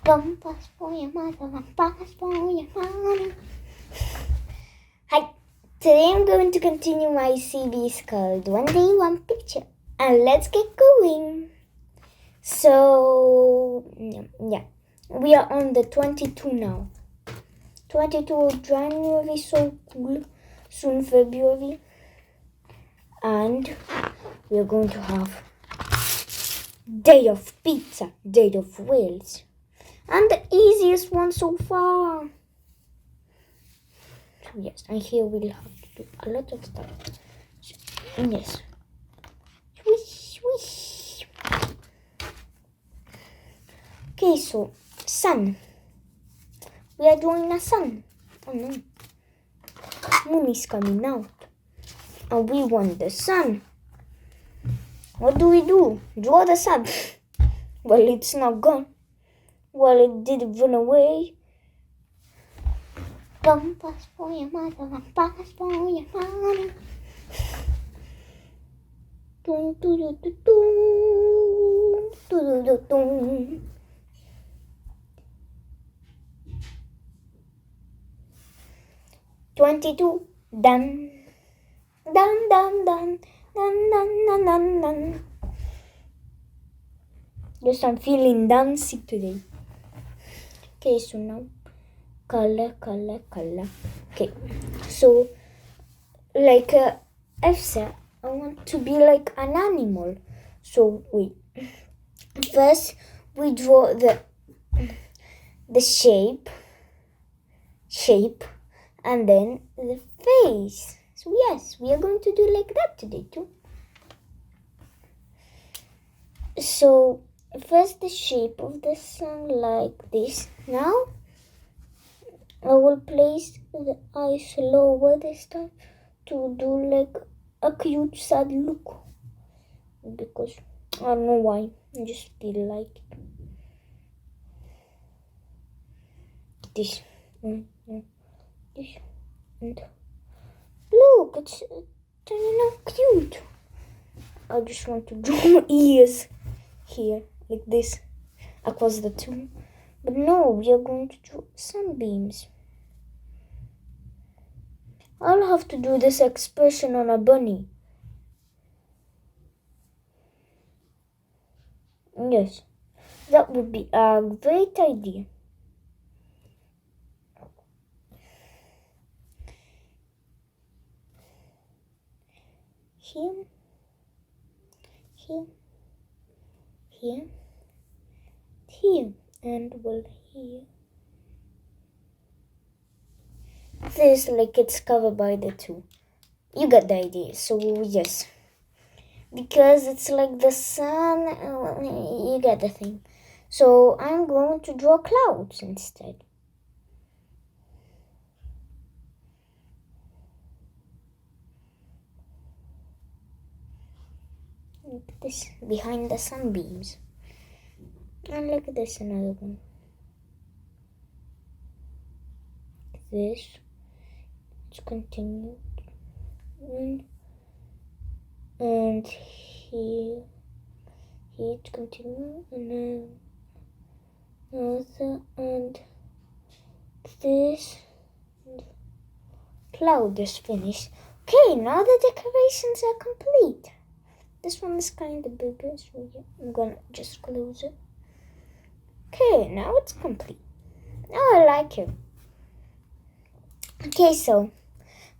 Bumpers for your mother, bumpers for your father. Hi, today I'm going to continue my series called One Day, One Picture. And let's get going. So, yeah, we are on the 22 now. 22 of January, so cool. Soon February. And we are going to have Day of Pizza, Day of Wales. And the easiest one so far. So yes, and here we'll have to do a lot of stuff. So, yes. Swish, swish. Okay, so sun. We are drawing a sun. Oh no. Moon is coming out. And we want the sun. What do we do? Draw the sun. Well, it's not gone. Well, it did run away. Bumpers for your mother, bumpers for your father. Dun, dun, dun, dun, dun, dun, dun, dun. $22. Done. Dun, dun, dun, dun, dun, dun, dun, dun. Just I'm feeling dancey today. Okay, so now color. Okay, so like I've said, I want to be like an animal. So wait, first we draw the shape, and then the face. So yes, we are going to do like that today too. So first the shape of the sun like this. Now I will place the eyes lower this time to do like a cute sad look. Because I don't know why, I just feel like it. This, this, and look, it's turning out cute. I just want to draw ears here, like this, across the two. But no, we are going to draw sunbeams. I'll have to do this expression on a bunny. Yes, that would be a great idea. Here, and well here. This like it's covered by the two. You got the idea. So yes, because it's like the sun. You get the thing. So I'm going to draw clouds instead. Like this behind the sunbeams. And look at this, another one. This. Let's continue. And here to continue, and then another, and this, and cloud is finished. Okay, now the decorations are complete. This one is kind of bigger, so yeah, I'm gonna just close it. Okay, now it's complete. Now I like it. Okay, so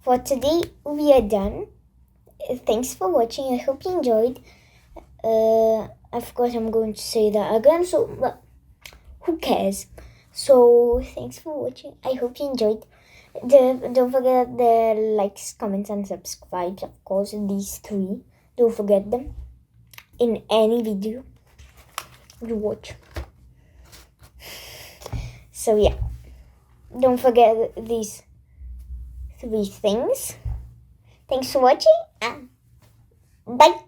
for today we are done. Thanks for watching. I hope you enjoyed. Of course, I'm going to say that again. So, but who cares? So, thanks for watching. I hope you enjoyed. Don't forget the likes, comments, and subscribes. Of course, these three. Don't forget them in any video you watch. So yeah, don't forget these three things. Thanks for watching and bye.